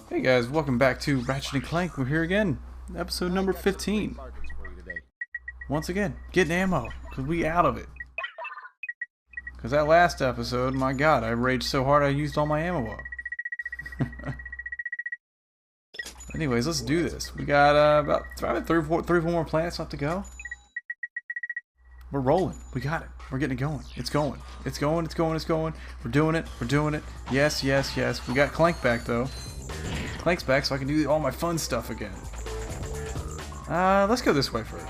Hey guys, welcome back to Ratchet and Clank. We're here again, episode number 15. Once again, getting ammo, because we out of it. Because that last episode, my god, I raged so hard I used all my ammo up. Anyways, let's do this. We got about three or four more planets left to go. We're rolling. We got it. We're getting it going. It's going. It's going. It's going. It's going. We're doing it. We're doing it. Yes, yes, yes. We got Clank back though. Clank's back, so I can do all my fun stuff again. Let's go this way first.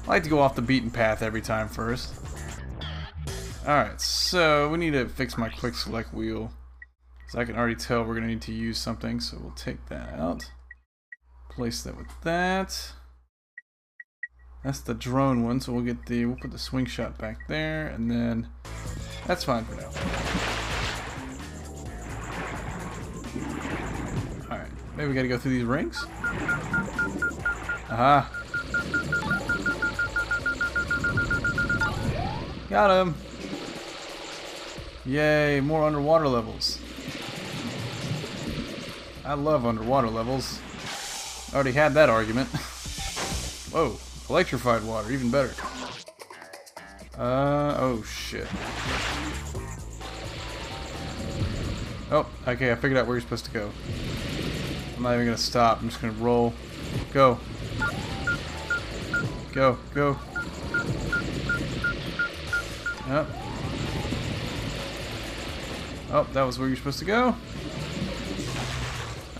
I like to go off the beaten path every time first. Alright, so we need to fix my quick select wheel. So I can already tell we're going to need to use something, so we'll take that out. Place that with that. That's the drone one, so we'll put the swing shot back there, and then that's fine for now. Alright, maybe we gotta go through these rings. Aha. Got him. Yay, more underwater levels. I love underwater levels. Already had that argument. Whoa, electrified water, even better. Oh shit. Oh, okay, I figured out where you're supposed to go. I'm not even gonna stop, I'm just gonna roll. Go. Go, go. Yep. Oh, that was where you're supposed to go.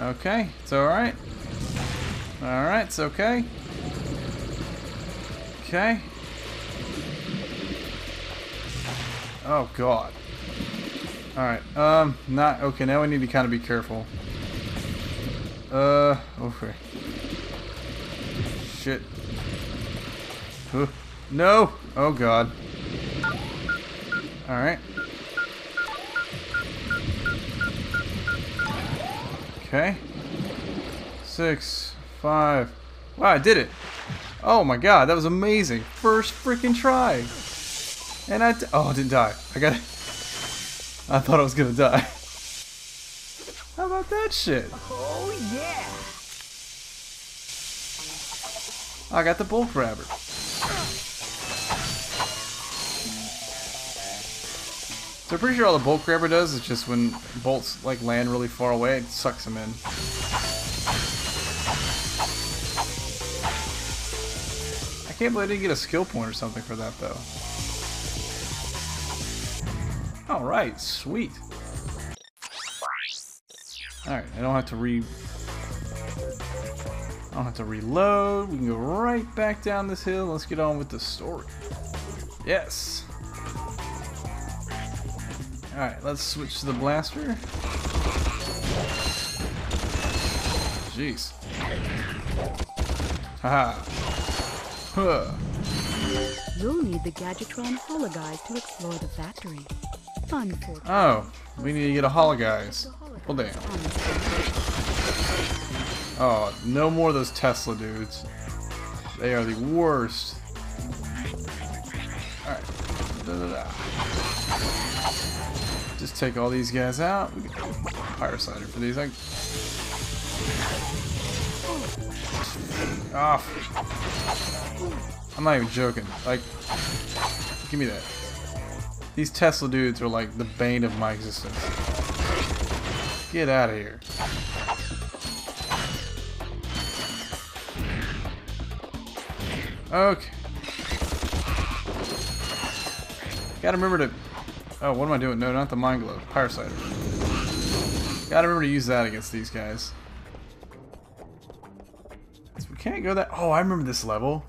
Okay, it's alright. Alright, it's okay. Okay. Oh god. Alright, not okay, now we need to kind of be careful. Okay. Shit. No! Oh god. Alright. Okay. 6, 5. Wow, I did it! Oh my god, that was amazing! First freaking try! And I didn't die. I thought I was gonna die. How about that shit? Oh yeah! I got the bolt grabber. So I'm pretty sure all the bolt grabber does is just when bolts like land really far away, it sucks them in. I can't believe I didn't get a skill point or something for that though. Alright, sweet. Alright, I don't have to reload. We can go right back down this hill. Let's get on with the story. Yes. Alright, let's switch to the blaster. Jeez. Haha. Huh. You'll need the Gadgetron hologuise to explore the factory. Oh, we need to get a hologuise. Well, damn. Oh, no more of those Tesla dudes. They are the worst. Alright. Just take all these guys out. We get Pyrocider for these. I'm not even joking. Like, give me that. These Tesla dudes are like the bane of my existence. Get out of here. Okay. Gotta remember to... Oh, what am I doing? No, not the Mind Glove. Pyrocider. Gotta remember to use that against these guys. So we can't go that... Oh, I remember this level.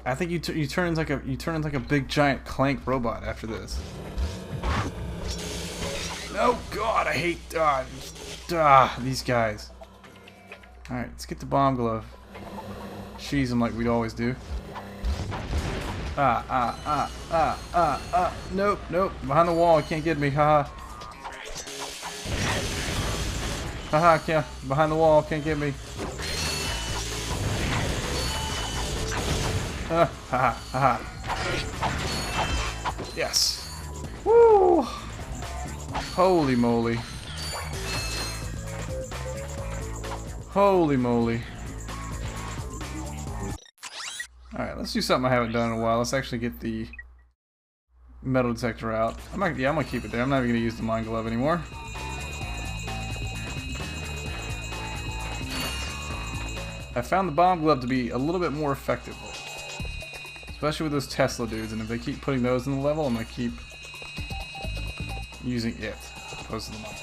I think you turn into like a big giant Clank robot after this. Oh god, I hate these guys. Alright, let's get the bomb glove. Cheese them like we'd always do. Nope, nope. Behind the wall, can't get me, haha. Haha, can't. Behind the wall, can't get me. Haha, haha. Yes. Woo! Holy moly. Holy moly. Alright, let's do something I haven't done in a while. Let's actually get the metal detector out. I'm gonna keep it there. I'm not even gonna use the mine glove anymore. I found the bomb glove to be a little bit more effective. Especially with those Tesla dudes, and if they keep putting those in the level, I'm gonna keep using it as opposed to the mine.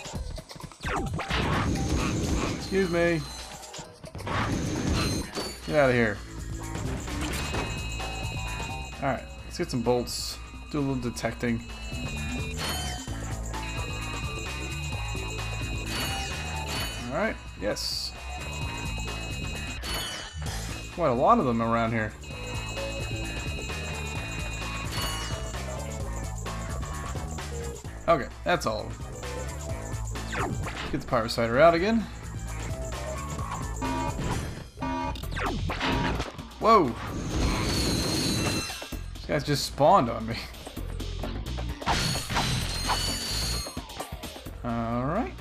Excuse me. Get out of here. Alright, let's get some bolts. Do a little detecting. Alright, yes. Quite a lot of them around here. Okay, that's all of them. Get the Pyrocider out again. Whoa! These guys just spawned on me. Alright.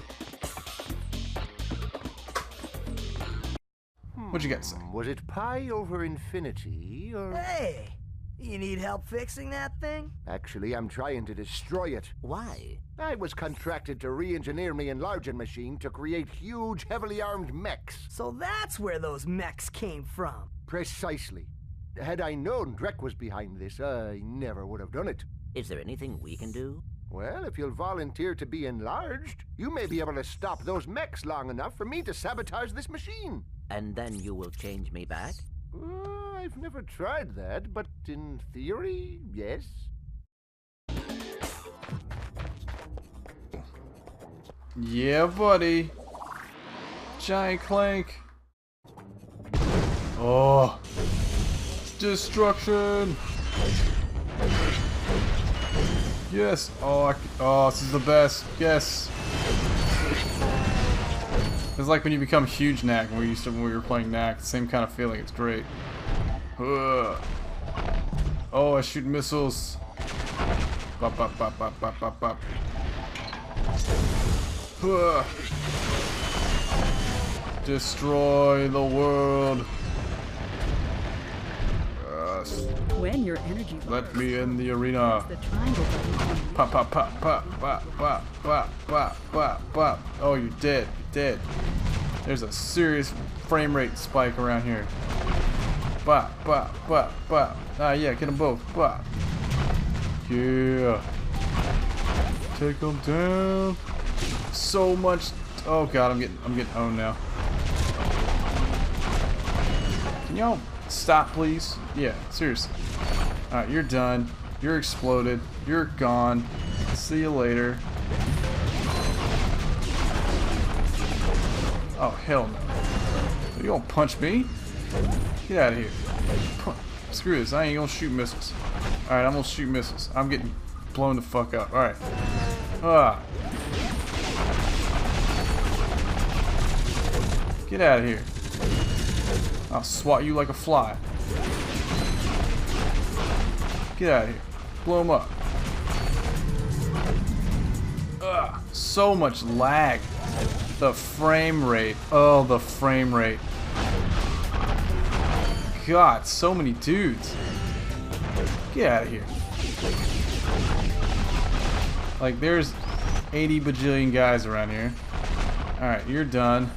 What you got to say? Was it pi over infinity, or... Hey! You need help fixing that thing? Actually, I'm trying to destroy it. Why? I was contracted to re-engineer my enlarging machine to create huge, heavily armed mechs. So that's where those mechs came from. Precisely. Had I known Drek was behind this, I never would have done it. Is there anything we can do? Well, if you'll volunteer to be enlarged, you may be able to stop those mechs long enough for me to sabotage this machine. And then you will change me back? I've never tried that, but in theory, yes. Yeah, buddy. Giant Clank. Oh. Destruction. Yes. Oh, this is the best. Yes. It's like when you become huge Knack when we were playing Knack. Same kind of feeling. It's great. Oh, I shoot missiles. Bop, bop, bop, bop, bop, bop, bop. Destroy the world. When your energy Let me in the arena. the triangle button. Pop, pop, pop, pop, pop, pop, pop, pop, pop, pop. Oh, you're dead. You're dead. There's a serious frame rate spike around here. Bop, bop, bop, bop. Ah, yeah, get them both. Bop. Yeah. Take them down. So much. Oh god, I'm getting owned now. Can y'all stop, please? Yeah, seriously. All right, you're done. You're exploded. You're gone. See you later. Oh hell no! You gonna punch me? Get out of here! Screw this! I ain't gonna shoot missiles. All right, I'm gonna shoot missiles. I'm getting blown the fuck up. All right. Ah. Get out of here! I'll swat you like a fly. Get out of here! Blow him up. Ugh, so much lag. The frame rate. Oh, the frame rate. God, so many dudes. Get out of here. Like, there's 80 bajillion guys around here. Alright, you're done.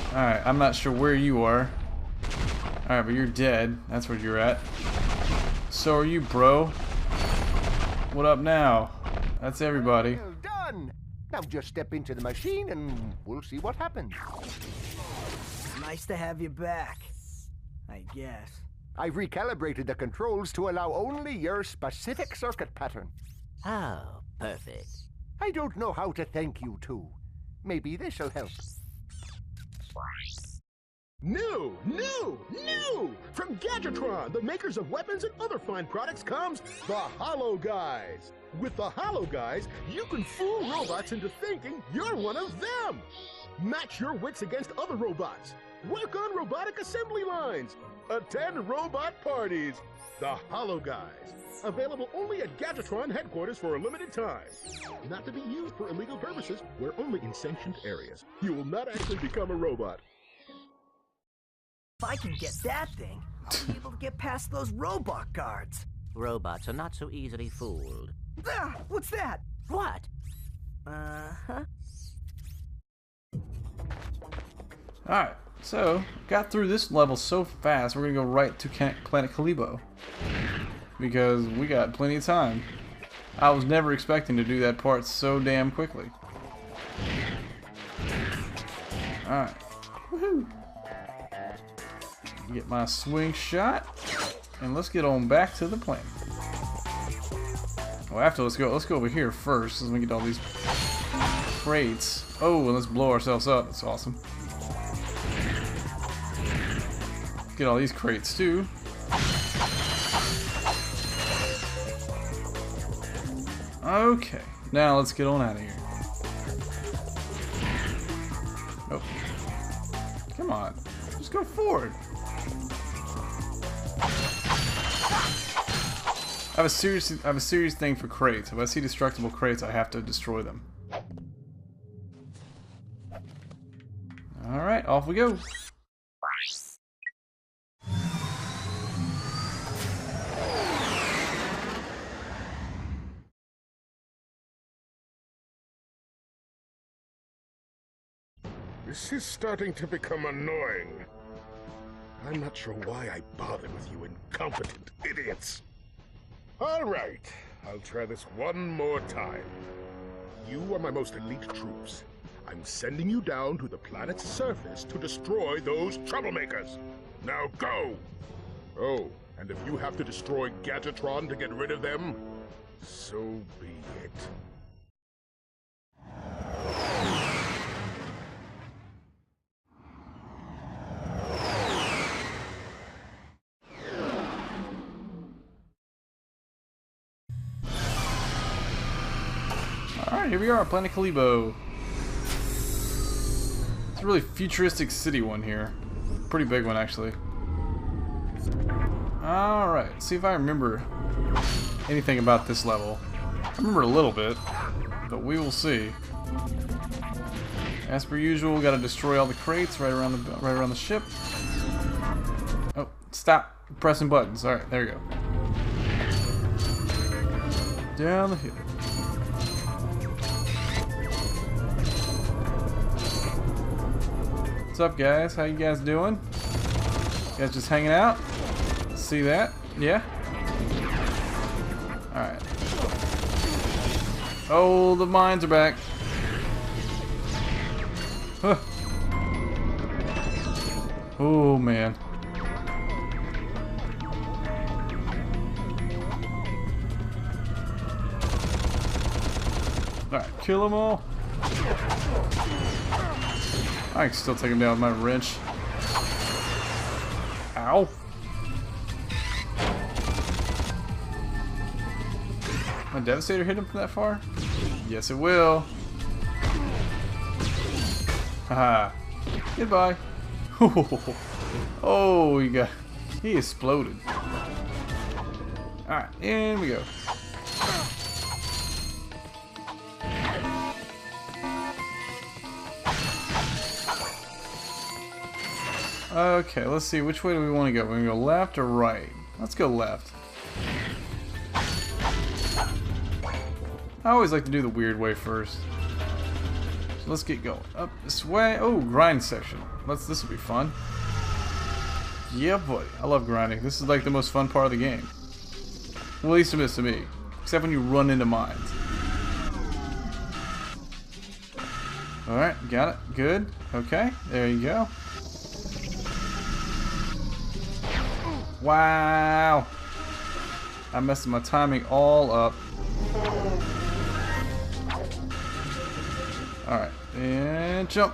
Alright, I'm not sure where you are. Alright, but you're dead. That's where you're at. So are you, bro. What up now? That's everybody. Well done! Now just step into the machine and we'll see what happens. Nice to have you back, I guess. I've recalibrated the controls to allow only your specific circuit pattern. Oh, perfect. I don't know how to thank you, too. Maybe this'll help. New! From Gadgetron, the makers of weapons and other fine products, comes the Hollow Guys. With the Hollow Guys, you can fool robots into thinking you're one of them. Match your wits against other robots. Work on robotic assembly lines. Attend robot parties. The Hollow Guys. Available only at Gadgetron headquarters for a limited time. Not to be used for illegal purposes. We're only in sanctioned areas. You will not actually become a robot. If I can get that thing, I'll be able to get past those robot guards. Robots are not so easily fooled. Ah, what's that? What? Uh-huh. Alright, so got through this level so fast, we're gonna go right to Planet Kalibo. Because we got plenty of time. I was never expecting to do that part so damn quickly. Alright. Woohoo! Get my swing shot. And let's get on back to the planet. Well, let's go over here first. Let me get all these crates. Oh, and let's blow ourselves up. That's awesome. Get all these crates too. Okay, now let's get on out of here. Oh, come on, just go forward. I have a serious thing for crates. If I see destructible crates, I have to destroy them. All right, off we go. This is starting to become annoying. I'm not sure why I bother with you incompetent idiots. All right, I'll try this one more time. You are my most elite troops. I'm sending you down to the planet's surface to destroy those troublemakers. Now go! Oh, and if you have to destroy Gadgetron to get rid of them, so be it. Alright, here we are, Planet Kalibo. It's a really futuristic city one here. Pretty big one, actually. Alright, see if I remember anything about this level. I remember a little bit, but we will see. As per usual, gotta destroy all the crates right around the ship. Oh, stop pressing buttons. Alright, there you go. Down the hill. What's up, guys? How you guys doing? You guys just hanging out? See that? Yeah? Alright. Oh, the mines are back. Huh. Oh, man. Alright, kill them all. I can still take him down with my wrench. Ow. My Devastator hit him from that far? Yes, it will. Haha. Goodbye. Oh, he exploded. Alright, in we go. Okay, let's see. Which way do we want to go? We're going to go left or right? Let's go left. I always like to do the weird way first. So let's get going. Up this way. Oh, grind section. This will be fun. Yeah, buddy. I love grinding. This is like the most fun part of the game. Well, at least it is to me. Except when you run into mines. Alright, got it. Good. Okay, there you go. Wow! I messed my timing all up. Alright, and jump.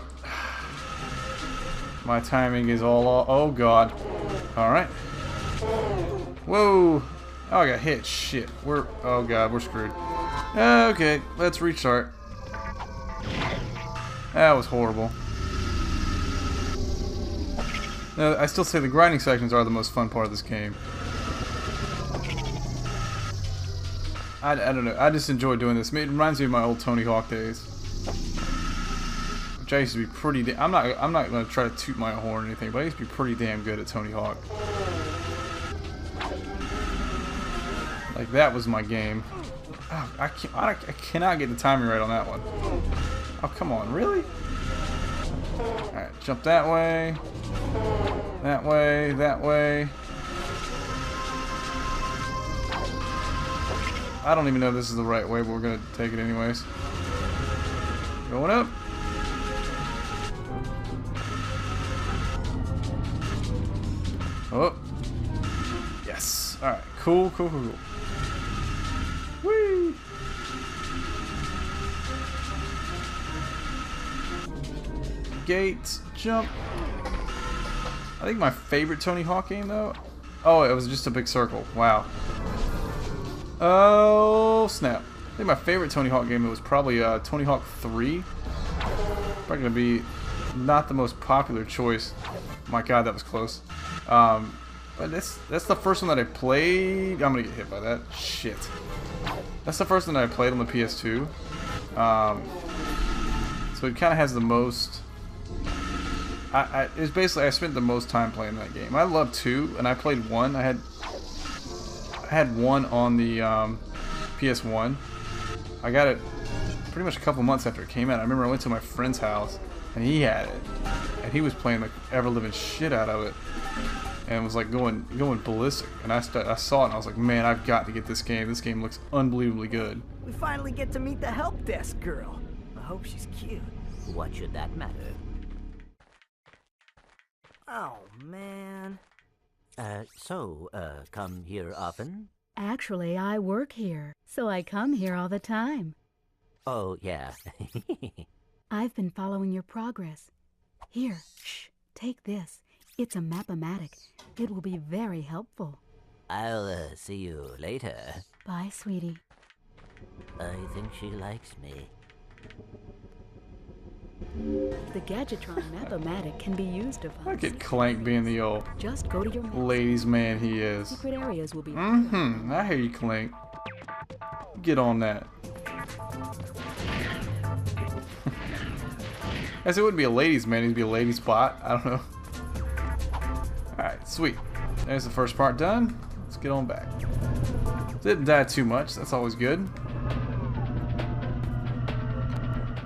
My timing is all off. Oh god. Alright. Whoa. Oh, I got hit. Shit. Oh god, we're screwed. Okay, let's restart. That was horrible. No, I still say the grinding sections are the most fun part of this game. I don't know. I just enjoy doing this. It reminds me of my old Tony Hawk days, which I used to be pretty. I'm not gonna try to toot my horn or anything, but I used to be pretty damn good at Tony Hawk. Like that was my game. Oh, I cannot get the timing right on that one. Oh come on, really? All right, jump that way, that way, that way. I don't even know if this is the right way, but we're gonna take it anyways. Going up. Oh. Yes. Alright. Cool, cool, cool, cool. Whee! Gates. Jump. I think my favorite Tony Hawk game, though... Oh, it was just a big circle. Wow. Oh, snap. I think my favorite Tony Hawk game was probably Tony Hawk 3. Probably going to be not the most popular choice. My god, that was close. But that's the first one that I played. I'm going to get hit by that. Shit. That's the first one that I played on the PS2. So it kind of has the most... It's basically, I spent the most time playing that game. I love 2, and I played 1. I had 1 on the PS1. I got it pretty much a couple months after it came out. I remember I went to my friend's house and he had it, and he was playing the ever-living shit out of it, and was like going ballistic. And I saw it and I was like, man, I've got to get this game. This game looks unbelievably good. We finally get to meet the help desk girl. I hope she's cute. What should that matter? Oh man. Come here often? Actually, I work here, so I come here all the time. Oh, yeah. I've been following your progress. Here, shh, take this. It's a map-o-matic. It will be very helpful. I'll see you later. Bye, sweetie. I think she likes me. The Gadgetron map-o-matic can be used to find... Look at Clank being the old Just go to your ladies' man he is. secret areas will be... I hear you, Clank. Get on that. I guess it wouldn't be a ladies' man, it'd be a ladies' bot. I don't know. Alright, sweet. There's the first part done. Let's get on back. Didn't die too much, that's always good.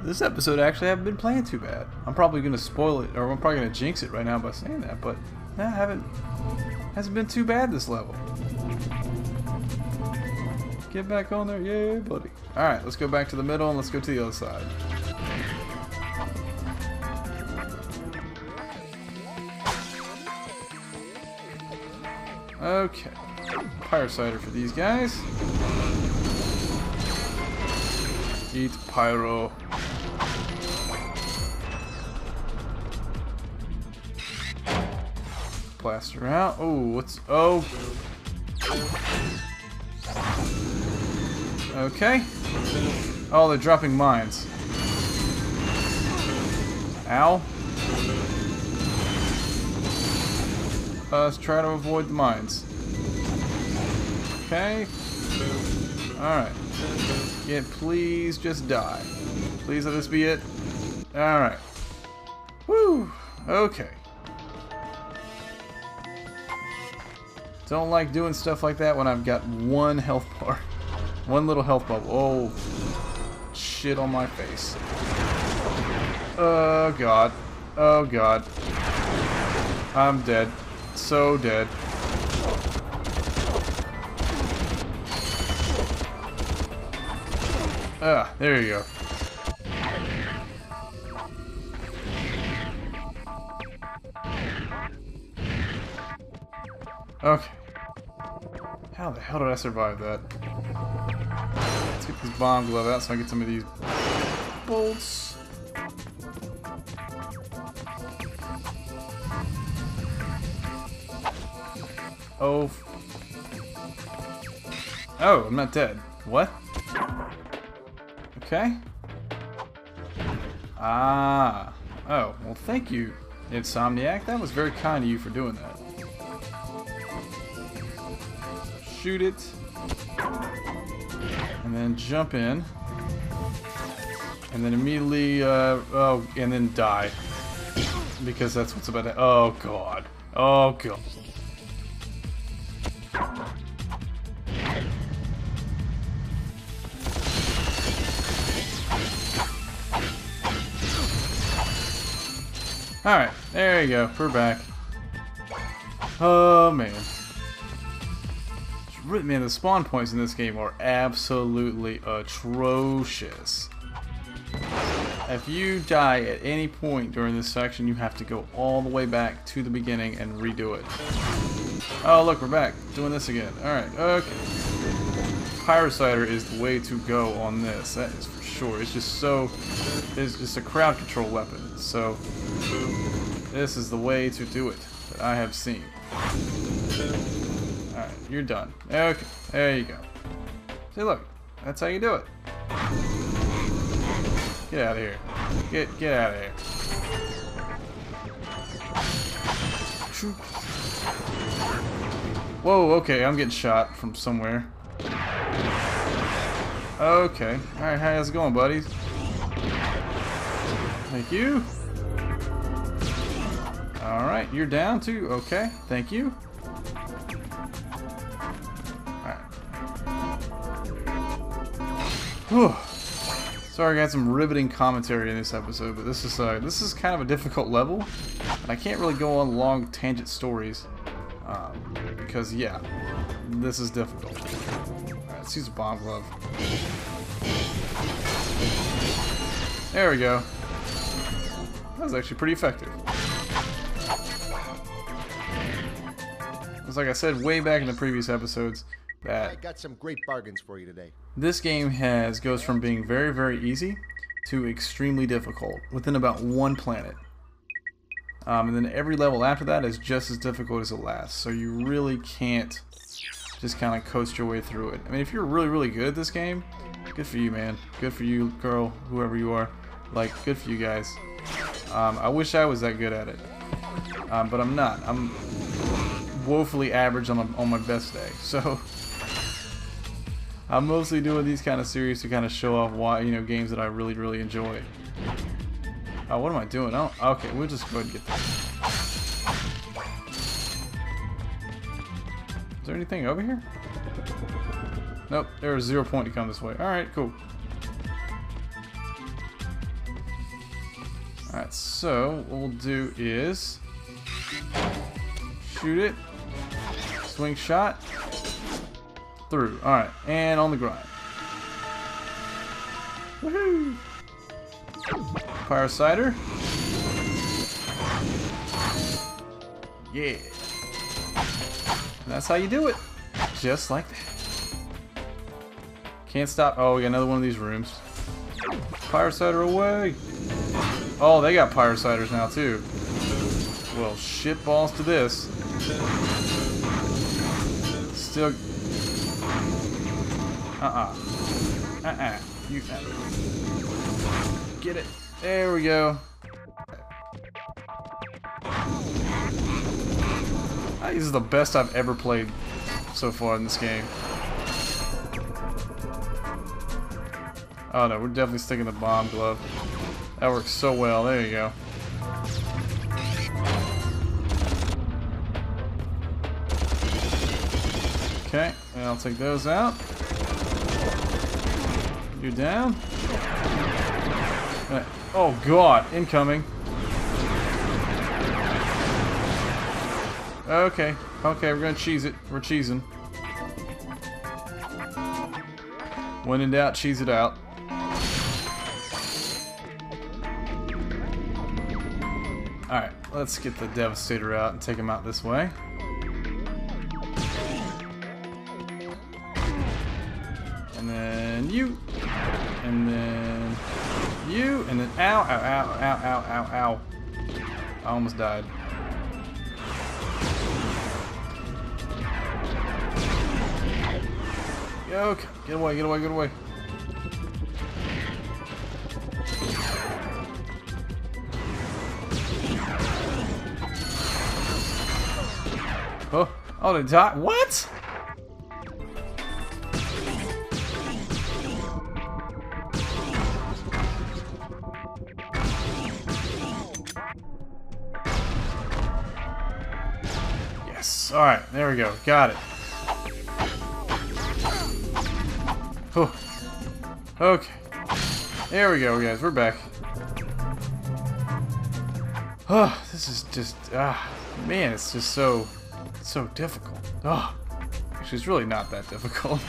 This episode actually haven't been playing too bad. I'm probably gonna spoil it, or I'm probably gonna jinx it right now by saying that, but nah, hasn't been too bad this level. Get back on there, yay, buddy. Alright, let's go back to the middle and let's go to the other side. Okay. Pyrocider for these guys. Eat pyro. Blaster out. Oh, what's... Oh. Okay. Oh, they're dropping mines. Ow. Let's try to avoid the mines. Okay. Alright. Yeah, please just die. Please let this be it. Alright. Woo! Okay. Don't like doing stuff like that when I've got one health bar. One little health bubble. Oh. Shit on my face. Oh god. Oh god. I'm dead. So dead. Ah, there you go. Okay. How the hell did I survive that? Let's get this bomb glove out so I can get some of these bolts. Oh. Oh, I'm not dead. What? Okay. Ah. Oh, well thank you, Insomniac. That was very kind of you for doing that. Shoot it. And then jump in. And then immediately, oh, and then die. Because that's what's about to... Oh, God. Oh, God. Alright, there you go. We're back. Oh, man. Man, the spawn points in this game are absolutely atrocious. If you die at any point during this section, you have to go all the way back to the beginning and redo it. Oh, look, we're back. Doing this again. Alright, okay. Pyrocider is the way to go on this. That is for sure. It's just so... It's just a crowd control weapon. So, this is the way to do it that I have seen. Alright, you're done. Okay, there you go. See, look. That's how you do it. Get out of here. Get out of here. Whoa, okay, I'm getting shot from somewhere. Okay. Alright, how's it going, buddies? Thank you. Alright, you're down too. Okay, thank you. Alright. Whew. Sorry, I got some riveting commentary in this episode, but this is kind of a difficult level, and I can't really go on long tangent stories because yeah, this is difficult. Alright, let's use a bomb glove. There we go. That was actually pretty effective. It's like I said way back in the previous episodes that I got some great bargains for you today. this game goes from being very, very easy to extremely difficult within about one planet. And then every level after that is just as difficult as the last. So you really can't just kind of coast your way through it. I mean, if you're really, really good at this game, good for you, man. Good for you, girl, whoever you are. Like, good for you guys. I wish I was that good at it. But I'm not. I'm woefully average on my best day. So I'm mostly doing these kind of series to kind of show off why, you know, games that I really, really enjoy. Oh, what am I doing? Oh, okay, we'll just go ahead and get this. Is there anything over here? Nope, there was 0 point to come this way. Alright, cool. Alright, so what we'll do is shoot it. Swing shot. Through. Alright, and on the grind. Woohoo! Pyrocider. Yeah. And that's how you do it. Just like that. Can't stop. Oh, we got another one of these rooms. Pyrocider away. Oh, they got pyrociders now too. Well, shit balls to this. Still. You. Get it. There we go. This is the best I've ever played so far in this game. Oh no, we're definitely sticking the bomb glove. That works so well. There you go. Okay, and I'll take those out. You down? Oh god, incoming. Okay, okay, we're gonna cheese it. We're cheesing. When in doubt, cheese it out. Alright, let's get the Devastator out and take him out this way. And then you. And then you. And then ow, ow, ow, ow, ow, ow, ow. I almost died. Okay, get away, get away, get away. Oh, they died. What? Yes. All right, there we go. Got it. Oh. Okay. There we go, guys. We're back. Oh, this is just man, it's just so difficult. Oh, actually, it's really not that difficult.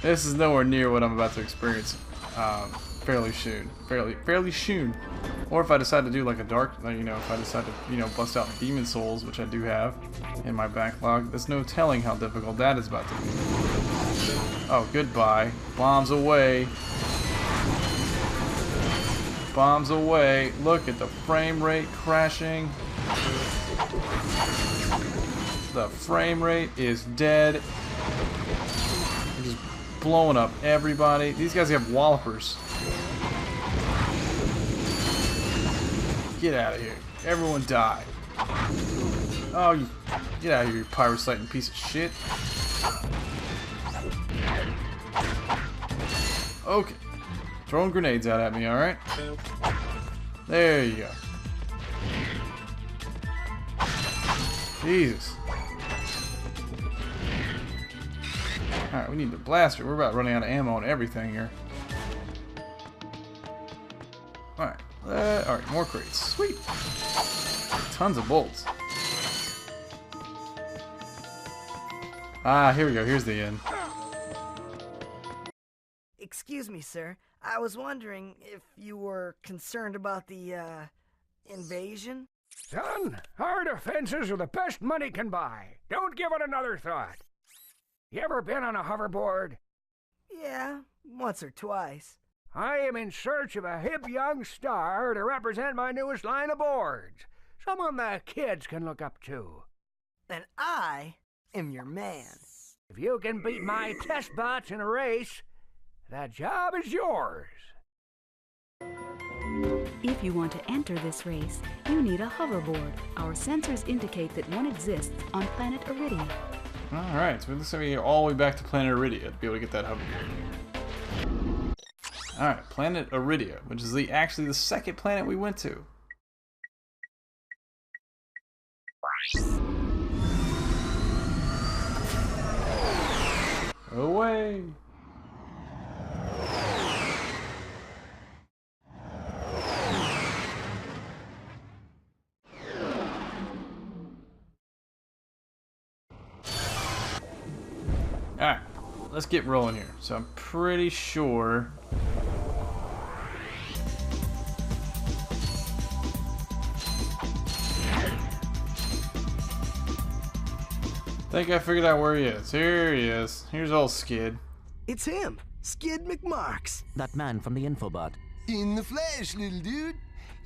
This is nowhere near what I'm about to experience fairly soon. Or if I decide to do like a dark, you know, if I decide to, you know, bust out Demon Souls, which I do have in my backlog, there's no telling how difficult that is about to be. Oh, goodbye. Bombs away. Bombs away. Look at the frame rate crashing. The frame rate is dead. They're just blowing up everybody. These guys have wallopers. Get out of here. Everyone die. Oh, you get out of here, you parasiting piece of shit. Okay. Throwing grenades out at me, alright? There you go. Jesus. Alright, we need the blaster. We're about running out of ammo and everything here. Alright. Alright, more crates. Sweet. Tons of bolts. Ah, here we go. Here's the end. Excuse me, sir. I was wondering if you were concerned about the, invasion? Son, our defenses are the best money can buy. Don't give it another thought. You ever been on a hoverboard? Yeah, once or twice. I am in search of a hip young star to represent my newest line of boards. Someone the kids can look up to. And I am your man. If you can beat my test bots in a race, that job is yours. If you want to enter this race, you need a hoverboard. Our sensors indicate that one exists on planet Iridia. Alright, so it looks like we're all the way back to planet Iridia to be able to get that hoverboard. Alright, planet Iridia, which is actually the second planet we went to. Away! Alright, let's get rolling here. So I'm pretty sure... I think I figured out where he is. Here he is. Here's old Skid. It's him, Skid McMarks. That man from the infobot. In the flesh, little dude.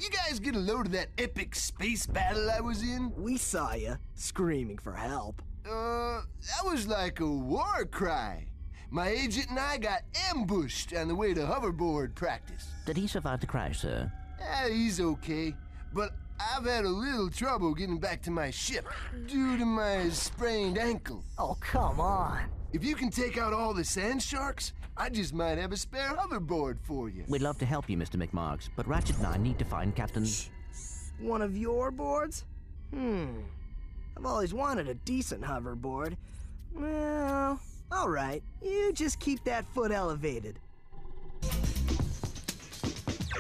You guys get a load of that epic space battle I was in? We saw ya, screaming for help. That was like a war cry. My agent and I got ambushed on the way to hoverboard practice. Did he survive the crash, sir? He's okay, but I've had a little trouble getting back to my ship due to my sprained ankle. Oh, come on. If you can take out all the sand sharks, I just might have a spare hoverboard for you. We'd love to help you, Mr. McMarks, but Ratchet and I need to find Captain... One of your boards? I've always wanted a decent hoverboard. Well, alright. You just keep that foot elevated.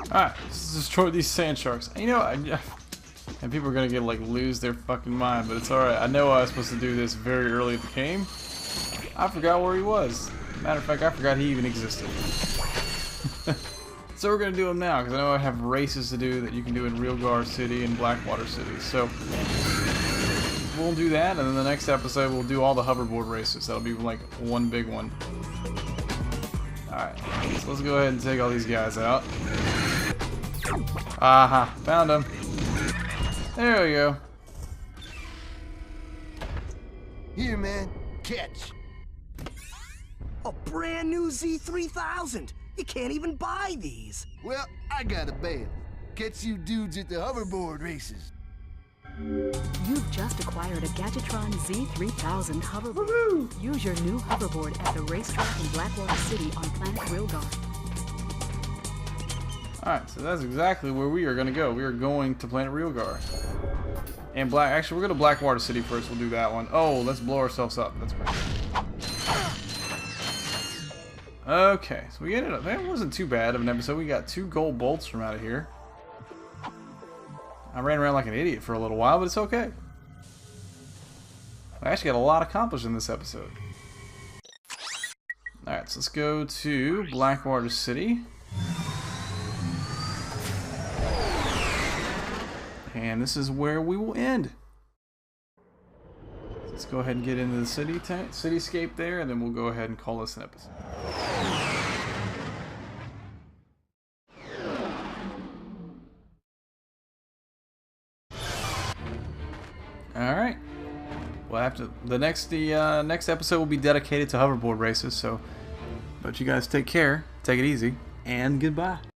Alright, let's destroy these sand sharks. You know, and people are gonna get like lose their fucking mind, but it's alright. I know I was supposed to do this very early in the game. I forgot where he was. Matter of fact, I forgot he even existed. So we're gonna do them now, because I know I have races to do that you can do in Realgar City and Blackwater City. So we'll do that, and then the next episode we'll do all the hoverboard races. That'll be like one big one. Alright, so let's go ahead and take all these guys out. Aha, found him. There we go. Here, man, catch. A brand new Z3000. You can't even buy these. Well, I got a bail. Catch you dudes at the hoverboard races. You've just acquired a Gadgetron Z3000 hoverboard. Use your new hoverboard at the racetrack in Blackwater City on planet Rilgar. Alright, so that's exactly where we are going to go. We are going to planet Rilgar. And actually, we're going to Blackwater City first. We'll do that one. Oh, let's blow ourselves up. That's great. Okay, so we ended up... That wasn't too bad of an episode. We got 2 gold bolts from out of here. I ran around like an idiot for a little while, but it's okay. I actually got a lot accomplished in this episode. Alright, so let's go to Blackwater City. And this is where we will end. Let's go ahead and get into the cityscape there, and then we'll go ahead and call this an episode. Alright. Well, after the next episode will be dedicated to hoverboard races, so but you guys take care, take it easy, and goodbye.